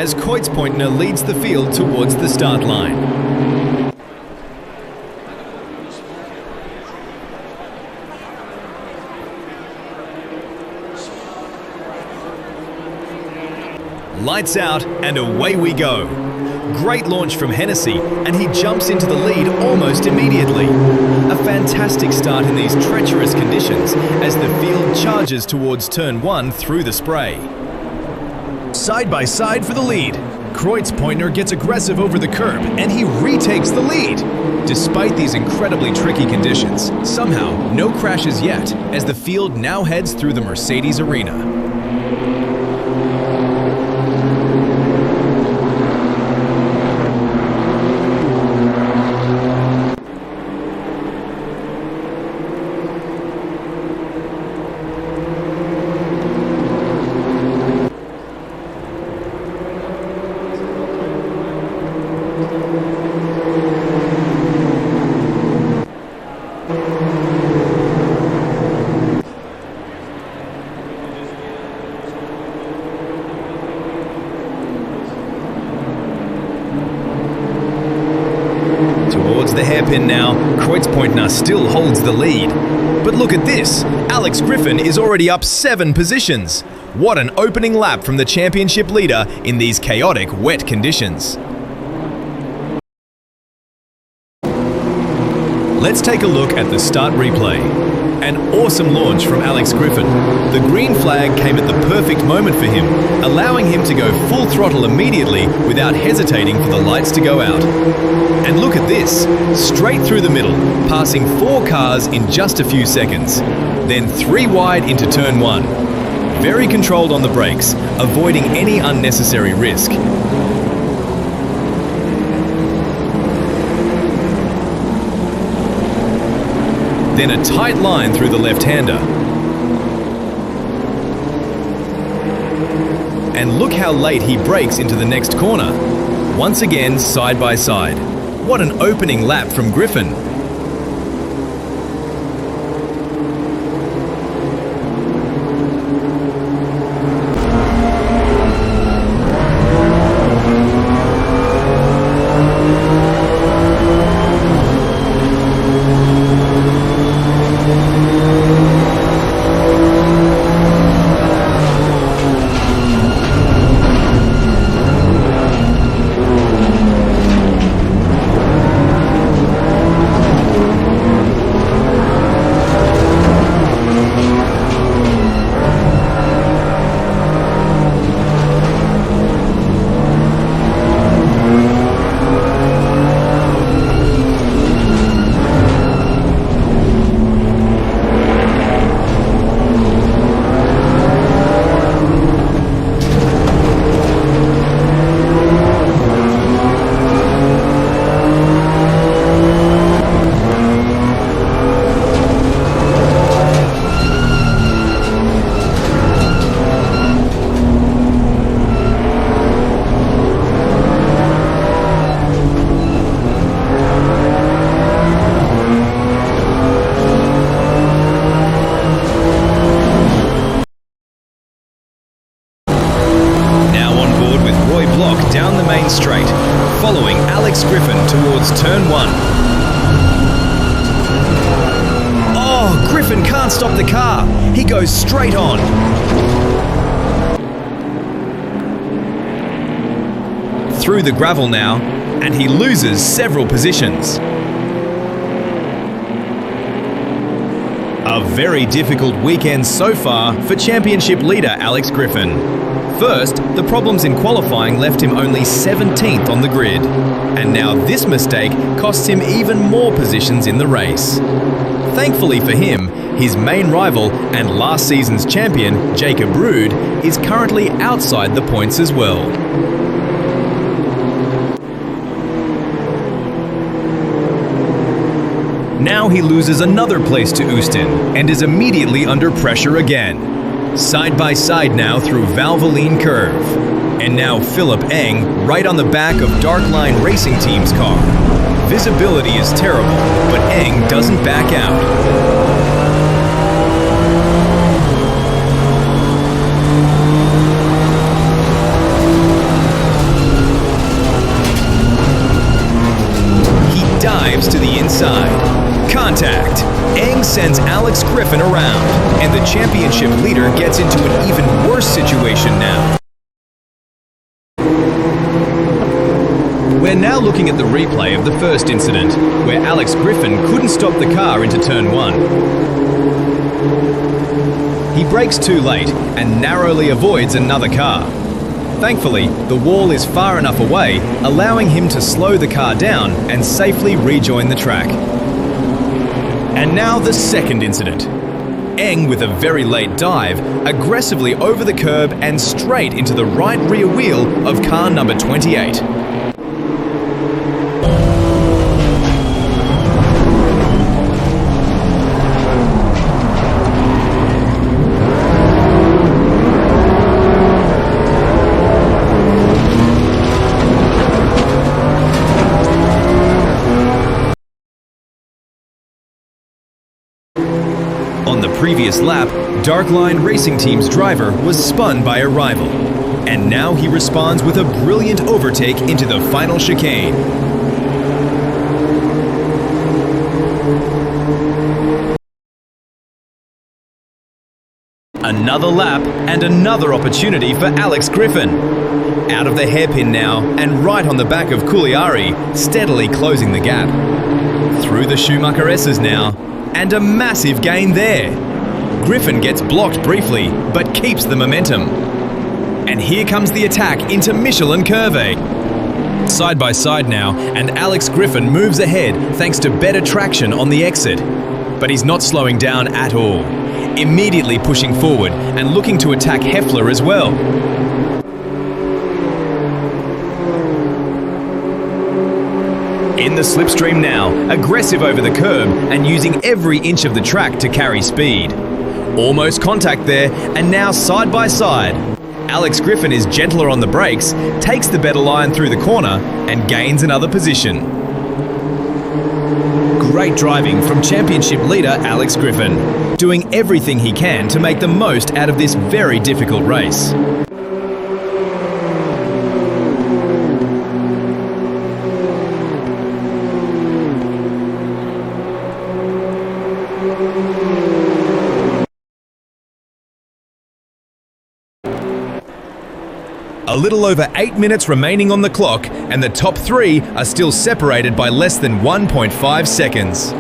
as Kreuzpointner leads the field towards the start line. Lights out and away we go. Great launch from Hennessy, and he jumps into the lead almost immediately. A fantastic start in these treacherous conditions as the field charges towards turn 1 through the spray. Side by side for the lead. Kreuzpointner gets aggressive over the curb and he retakes the lead. Despite these incredibly tricky conditions, somehow no crashes yet as the field now heads through the Mercedes arena. The hairpin now, Kreuzpointner still holds the lead. But look at this, Alex Griffin is already up 7 positions. What an opening lap from the championship leader in these chaotic, wet conditions. Let's take a look at the start replay. An awesome launch from Alex Griffin. The green flag came at the perfect moment for him, allowing him to go full throttle immediately without hesitating for the lights to go out. And look at this, straight through the middle, passing 4 cars in just a few seconds. Then 3 wide into turn 1. Very controlled on the brakes, avoiding any unnecessary risk. Then a tight line through the left-hander. And look how late he brakes into the next corner. Once again, side by side. What an opening lap from Griffin. Down the main straight, following Alex Griffin towards turn 1. Oh, Griffin can't stop the car. He goes straight on. Through the gravel now, and he loses several positions. A very difficult weekend so far for championship leader Alex Griffin. First, the problems in qualifying left him only 17th on the grid. And now this mistake costs him even more positions in the race. Thankfully for him, his main rival and last season's champion, Jacob Ruud, is currently outside the points as well. Now he loses another place to Oostin and is immediately under pressure again. Side by side now through Valvoline Curve. And now Philip Eng right on the back of Darkline Racing Team's car. Visibility is terrible, but Eng doesn't back out. inside. Contact. Eng sends Alex Griffin around, and the championship leader gets into an even worse situation now. We're now looking at the replay of the first incident, where Alex Griffin couldn't stop the car into turn 1. He brakes too late and narrowly avoids another car. Thankfully, the wall is far enough away, allowing him to slow the car down and safely rejoin the track. And now the second incident. Eng, with a very late dive, aggressively over the curb and straight into the right rear wheel of car number 28. On the previous lap, Darkline Racing Team's driver was spun by a rival, and now he responds with a brilliant overtake into the final chicane. Another lap and another opportunity for Alex Griffin. Out of the hairpin now and right on the back of Cugliari, steadily closing the gap. Through the Schumacher S's now, and a massive gain there. Griffin gets blocked briefly, but keeps the momentum. And here comes the attack into Michelin Curve. Side by side now, and Alex Griffin moves ahead thanks to better traction on the exit. But he's not slowing down at all, immediately pushing forward and looking to attack Heffler as well. In the slipstream now, aggressive over the curb and using every inch of the track to carry speed. Almost contact there, and now side by side. Alex Griffin is gentler on the brakes, takes the better line through the corner and gains another position. Great driving from championship leader Alex Griffin, doing everything he can to make the most out of this very difficult race. A little over 8 minutes remaining on the clock, and the top 3 are still separated by less than 1.5 seconds.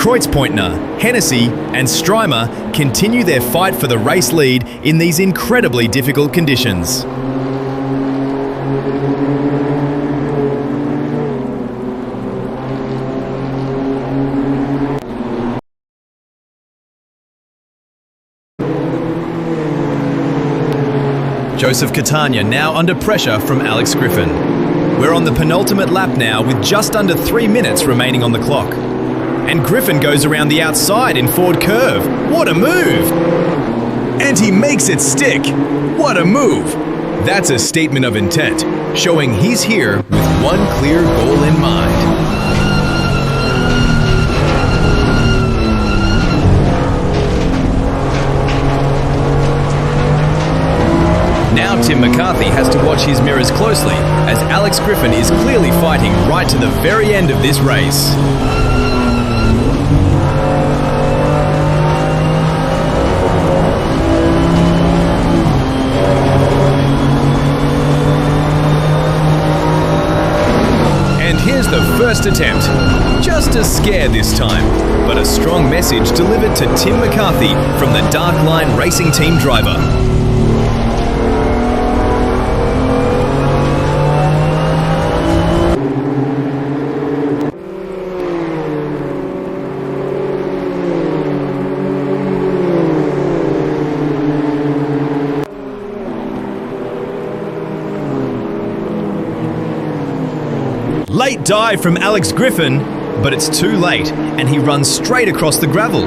Kreutzpointner, Hennessy and Streimer continue their fight for the race lead in these incredibly difficult conditions. Joseph Catania now under pressure from Alex Griffin. We're on the penultimate lap now with just under 3 minutes remaining on the clock. And Griffin goes around the outside in Ford Curve. What a move! And he makes it stick. What a move! That's a statement of intent, showing he's here with one clear goal in mind. Now Tim McCarthy has to watch his mirrors closely, as Alex Griffin is clearly fighting right to the very end of this race. And here's the first attempt. Just a scare this time, but a strong message delivered to Tim McCarthy from the Darkline Racing Team driver. Late dive from Alex Griffin, but it's too late and he runs straight across the gravel.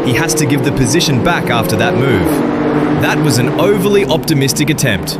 He has to give the position back after that move. That was an overly optimistic attempt.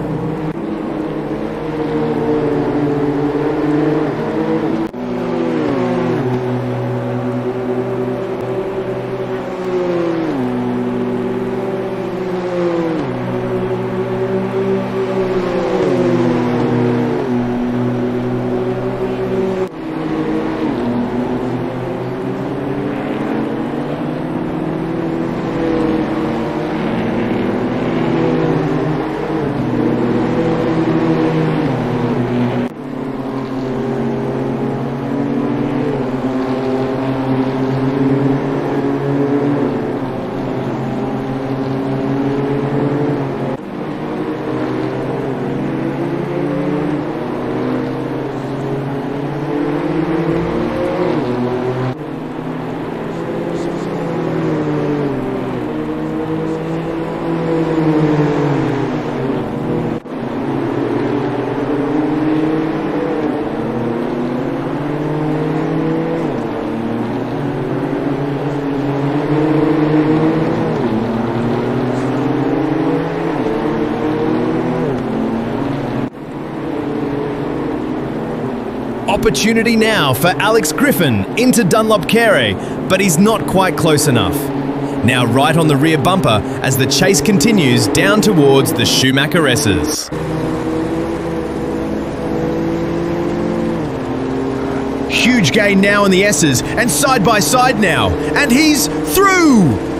opportunity now for Alex Griffin into Dunlop Kere, but he's not quite close enough. Now right on the rear bumper as the chase continues down towards the Schumacher S's. Huge gain now in the S's and side by side now, and he's through!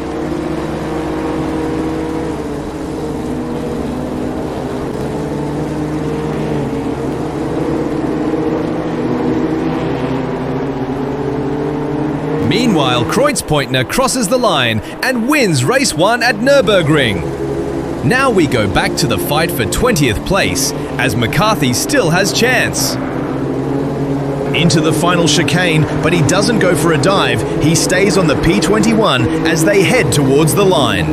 Meanwhile, Kreutzpointner crosses the line and wins race 1 at Nürburgring. Now we go back to the fight for 20th place, as McCarthy still has chance. Into the final chicane, but he doesn't go for a dive, he stays on the P21 as they head towards the line.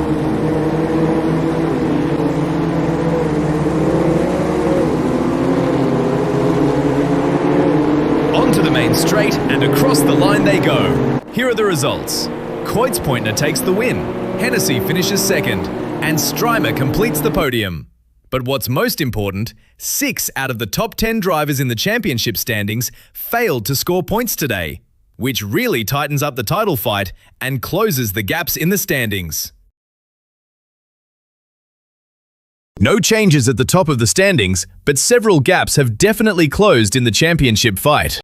Onto the main straight and across the line they go. Here are the results. Kreutzpointner takes the win, Hennessy finishes second, and Streimer completes the podium. But what's most important, 6 out of the top 10 drivers in the championship standings failed to score points today, which really tightens up the title fight and closes the gaps in the standings. No changes at the top of the standings, but several gaps have definitely closed in the championship fight.